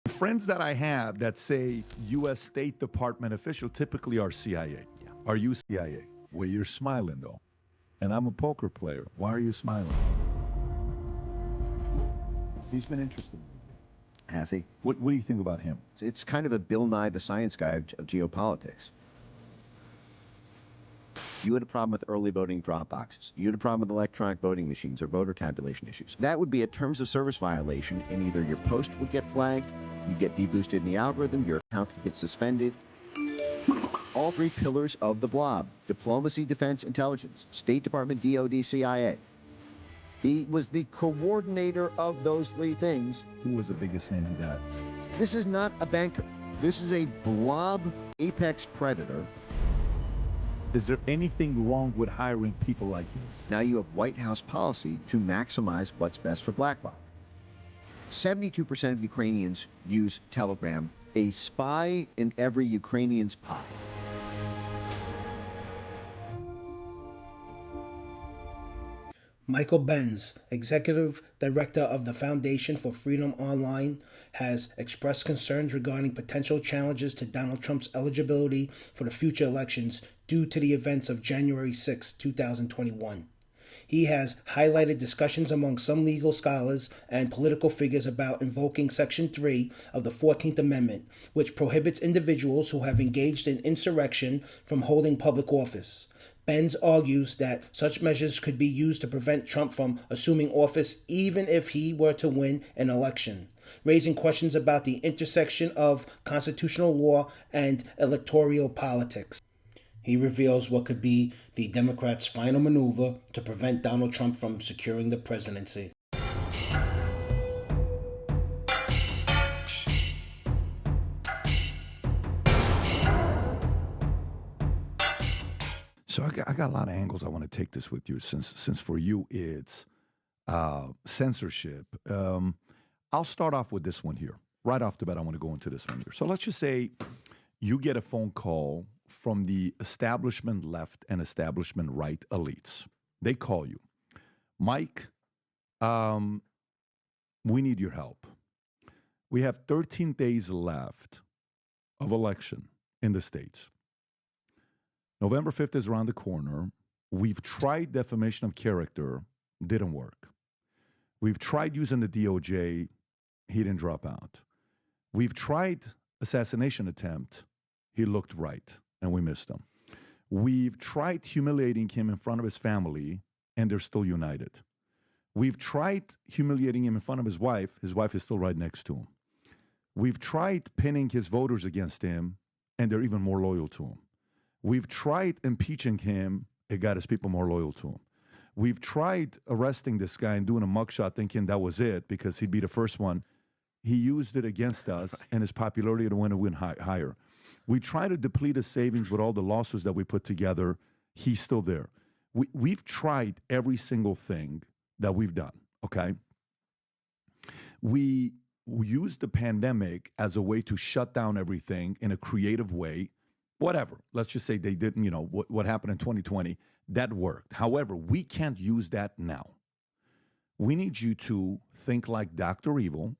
Friends that I have that say U.S. State Department official typically are CIA. Yeah. Are you CIA? Well, you're smiling though. And I'm a poker player. Why are you smiling? He's been interested. Has he? What do you think about him? It's kind of a Bill Nye the Science Guy of geopolitics. You had a problem with early voting drop boxes. You had a problem with electronic voting machines or voter tabulation issues. That would be a terms of service violation, and either your post would get flagged, you'd get deboosted in the algorithm, your account could get suspended. All three pillars of the blob: diplomacy, defense, intelligence, State Department, DOD, CIA. He was the coordinator of those three things. Who was the biggest name of that? This is not a banker. This is a blob apex predator. Is there anything wrong with hiring people like this? Now you have White House policy to maximize what's best for BlackRock. 72% of Ukrainians use Telegram, a spy in every Ukrainian's pocket. Michael Benz, executive director of the Foundation for Freedom Online, has expressed concerns regarding potential challenges to Donald Trump's eligibility for the future elections due to the events of January 6, 2021. He has highlighted discussions among some legal scholars and political figures about invoking Section 3 of the 14th Amendment, which prohibits individuals who have engaged in insurrection from holding public office. Benz argues that such measures could be used to prevent Trump from assuming office even if he were to win an election, raising questions about the intersection of constitutional law and electoral politics. He reveals what could be the Democrats' final maneuver to prevent Donald Trump from securing the presidency. So I got a lot of angles I want to take this with you since for you it's censorship. I'll start off with this one here. Right off the bat, I want to go into this one here. So let's just say you get a phone call from the establishment left and establishment right elites. They call you. Mike, we need your help. We have 13 days left of election in the States. November 5th is around the corner. We've tried defamation of character, didn't work. We've tried using the DOJ, he didn't drop out. We've tried assassination attempt, he looked right, and we missed him. We've tried humiliating him in front of his family, and they're still united. We've tried humiliating him in front of his wife is still right next to him. We've tried pinning his voters against him, and they're even more loyal to him. We've tried impeaching him. It got his people more loyal to him. We've tried arresting this guy and doing a mugshot thinking that was it because he'd be the first one. He used it against us, and his popularity went higher. We tried to deplete his savings with all the lawsuits that we put together. He's still there. We've tried every single thing that we've done, okay? We used the pandemic as a way to shut down everything in a creative way. Whatever. Let's just say they didn't, what happened in 2020, that worked. However, we can't use that now. We need you to think like Dr. Evil.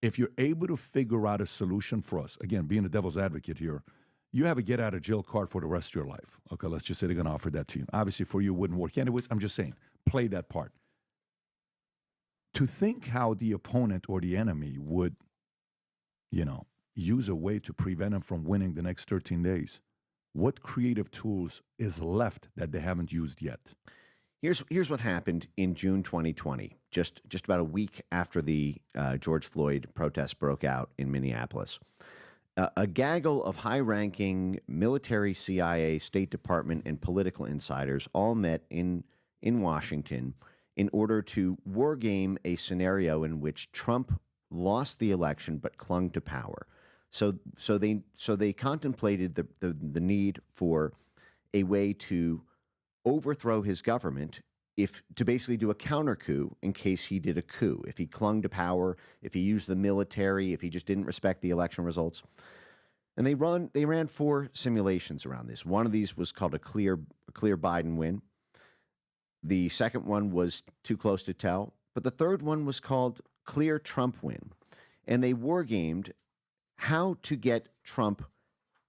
If you're able to figure out a solution for us, again, being a devil's advocate here, you have a get out of jail card for the rest of your life. Okay, let's just say they're going to offer that to you. Obviously, for you, it wouldn't work anyways. I'm just saying, play that part. To think how the opponent or the enemy would, use a way to prevent him from winning the next 13 days. What creative tools is left that they haven't used yet? Here's what happened in June 2020, just about a week after the George Floyd protests broke out in Minneapolis. A gaggle of high-ranking military, CIA, State Department, and political insiders all met in Washington in order to wargame a scenario in which Trump lost the election but clung to power. So they contemplated the need for a way to overthrow his government, to basically do a counter coup in case he did a coup, if he clung to power, if he used the military, if he just didn't respect the election results. And they ran 4 simulations around this. One of these was called a clear Biden win. The second one was too close to tell, but the third one was called clear Trump win. and they wargamed how to get Trump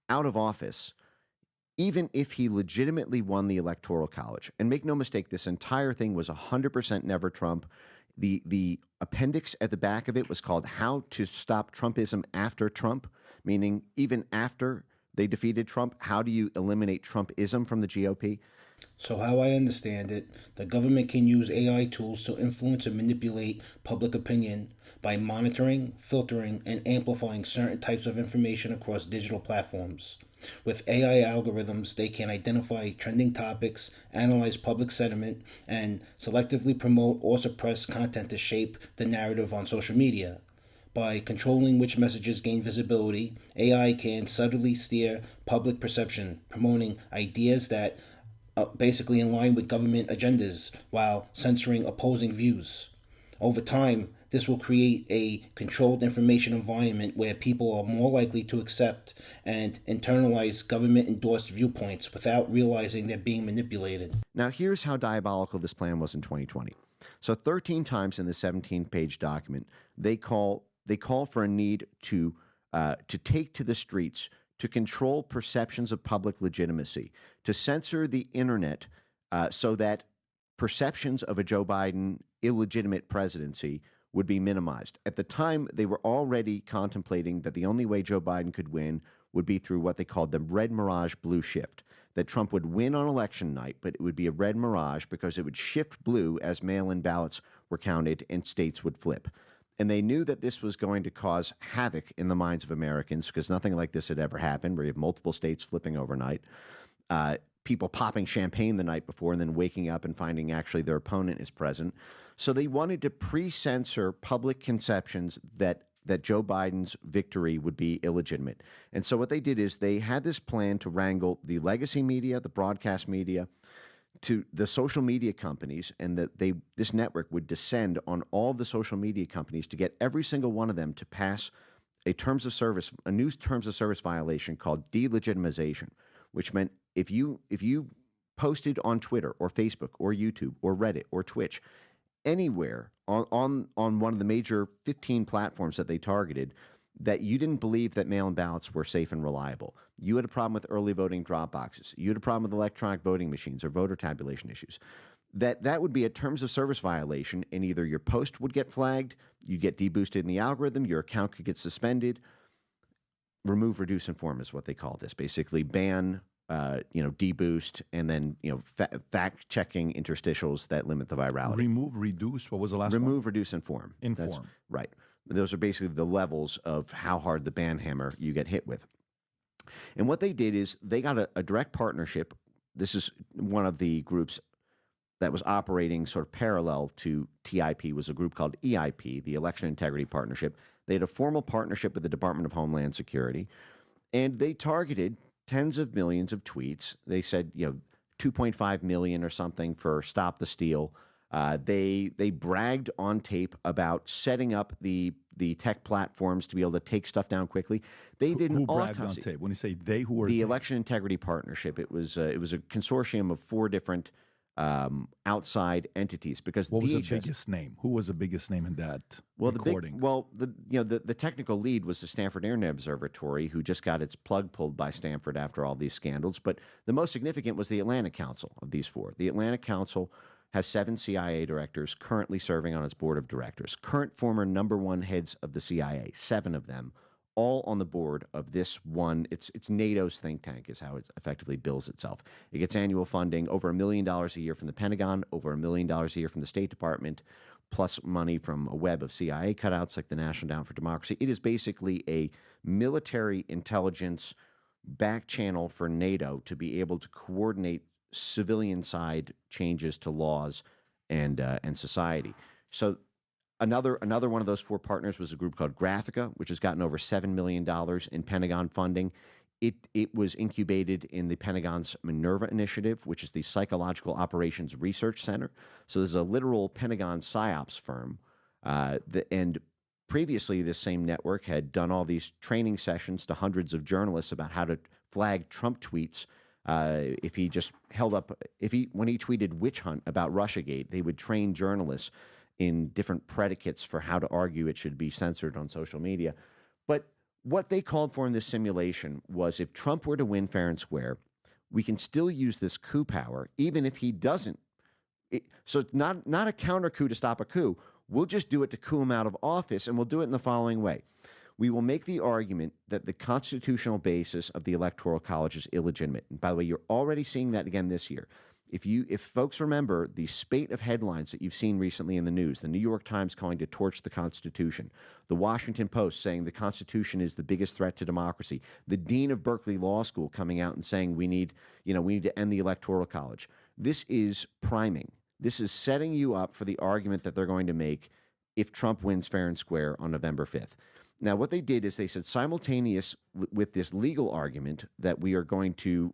out of office, even if he legitimately won the Electoral College. And make no mistake, this entire thing was 100% never Trump. The appendix at the back of it was called How to Stop Trumpism After Trump, meaning even after they defeated Trump, how do you eliminate Trumpism from the GOP? So how I understand it, the government can use AI tools to influence and manipulate public opinion by monitoring, filtering, and amplifying certain types of information across digital platforms. With AI algorithms, they can identify trending topics, analyze public sentiment, and selectively promote or suppress content to shape the narrative on social media. By controlling which messages gain visibility, AI can subtly steer public perception, promoting ideas that basically in line with government agendas while censoring opposing views. Over time, this will create a controlled information environment where people are more likely to accept and internalize government-endorsed viewpoints without realizing they're being manipulated. Now, here's how diabolical this plan was in 2020. So 13 times in the 17-page document, they call for a need to take to the streets to control perceptions of public legitimacy, to censor the internet so that perceptions of a Joe Biden illegitimate presidency would be minimized. At the time, they were already contemplating that the only way Joe Biden could win would be through what they called the red mirage blue shift, that Trump would win on election night, but it would be a red mirage because it would shift blue as mail-in ballots were counted and states would flip. And they knew that this was going to cause havoc in the minds of Americans because nothing like this had ever happened, where you have multiple states flipping overnight, people popping champagne the night before and then waking up and finding actually their opponent is present. So they wanted to pre-censor public conceptions that Joe Biden's victory would be illegitimate. And so what they did is they had this plan to wrangle the legacy media, the broadcast media, to the social media companies, and that this network would descend on all the social media companies to get every single one of them to pass a new terms of service violation called delegitimization, which meant if you posted on Twitter or Facebook or YouTube or Reddit or Twitch, anywhere on one of the major 15 platforms that they targeted, that you didn't believe that mail-in ballots were safe and reliable, you had a problem with early voting drop boxes, you had a problem with electronic voting machines or voter tabulation issues, that would be a terms of service violation, and either your post would get flagged, you'd get deboosted in the algorithm, your account could get suspended. Remove, reduce, inform is what they call this. Basically ban, deboost, and then, fact-checking interstitials that limit the virality. Remove, reduce, what was the last one? Remove, reduce, inform. Inform. That's right. Those are basically the levels of how hard the ban hammer you get hit with. And what they did is they got a direct partnership. This is one of the groups that was operating sort of parallel to TIP, was a group called EIP, the Election Integrity Partnership. They had a formal partnership with the Department of Homeland Security, and they targeted tens of millions of tweets. They said, 2.5 million or something for Stop the Steal. They bragged on tape about setting up the tech platforms to be able to take stuff down quickly. They did an Who bragged autopsy. on tape? When you say they, who were The they? Election Integrity Partnership. It was a consortium of 4 different outside entities, because What was DHS, the biggest name? Who was the biggest name in that recording? the technical lead was the Stanford Internet Observatory, who just got its plug pulled by Stanford after all these scandals. But the most significant was the Atlantic Council of these 4. The Atlantic Council has 7 CIA directors currently serving on its board of directors, current former #1 heads of the CIA, 7 of them, all on the board of this one. It's NATO's think tank is how it effectively bills itself. It gets annual funding, over $1 million a year from the Pentagon, over $1 million a year from the State Department, plus money from a web of CIA cutouts like the National Endowment for Democracy. It is basically a military intelligence back channel for NATO to be able to coordinate civilian side changes to laws and society. So another one of those 4 partners was a group called Graphica, which has gotten over $7 million in Pentagon funding. It was incubated in the Pentagon's Minerva Initiative, which is the Psychological Operations Research Center. So there's a literal Pentagon psyops firm. And previously, this same network had done all these training sessions to hundreds of journalists about how to flag Trump tweets. If he just when he tweeted witch hunt about Russiagate, they would train journalists. in different predicates for how to argue it should be censored on social media. But what they called for in this simulation was if Trump were to win fair and square, we can still use this coup power, even if he doesn't. So it's not a counter coup to stop a coup. We'll just do it to coup him out of office, and we'll do it in the following way. We will make the argument that the constitutional basis of the Electoral College is illegitimate. And by the way, you're already seeing that again this year. If folks remember the spate of headlines that you've seen recently in the news, the New York Times calling to torch the Constitution, the Washington Post saying the Constitution is the biggest threat to democracy, the dean of Berkeley Law School coming out and saying we need to end the Electoral College. This is priming. This is setting you up for the argument that they're going to make if Trump wins fair and square on November 5th. Now, what they did is they said simultaneous with this legal argument that we are going to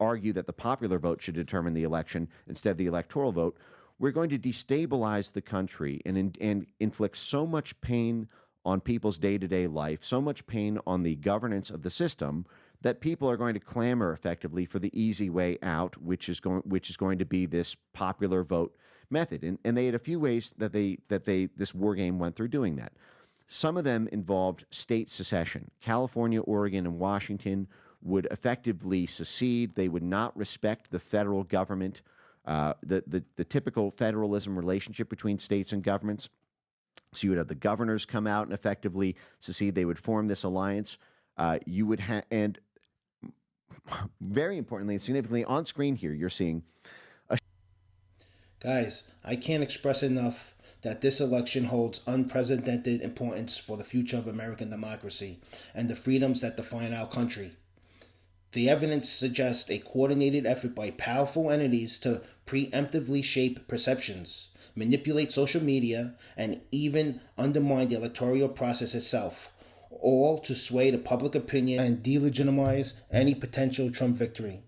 argue that the popular vote should determine the election instead of the electoral vote, we're going to destabilize the country and inflict so much pain on people's day-to-day life, so much pain on the governance of the system that people are going to clamor effectively for the easy way out, which is going to be this popular vote method. And they had a few ways that this war game went through doing that. Some of them involved state secession. California, Oregon, and Washington would effectively secede. They would not respect the federal government, the typical federalism relationship between states and governments. So you would have the governors come out and effectively secede. They would form this alliance. You would have, and very importantly and significantly on screen here, you're seeing. Guys, I can't express enough that this election holds unprecedented importance for the future of American democracy and the freedoms that define our country. The evidence suggests a coordinated effort by powerful entities to preemptively shape perceptions, manipulate social media, and even undermine the electoral process itself, all to sway the public opinion and delegitimize any potential Trump victory.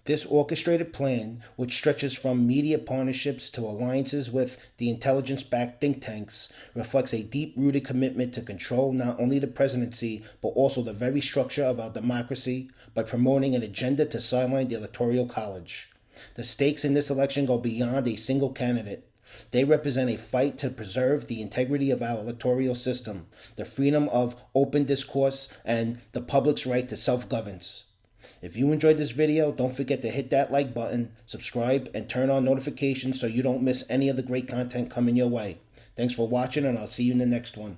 This orchestrated plan, which stretches from media partnerships to alliances with the intelligence-backed think tanks, reflects a deep-rooted commitment to control not only the presidency, but also the very structure of our democracy by promoting an agenda to sideline the Electoral College. The stakes in this election go beyond a single candidate. They represent a fight to preserve the integrity of our electoral system, the freedom of open discourse, and the public's right to self-governance. If you enjoyed this video, don't forget to hit that like button, subscribe, and turn on notifications so you don't miss any of the great content coming your way. Thanks for watching, and I'll see you in the next one.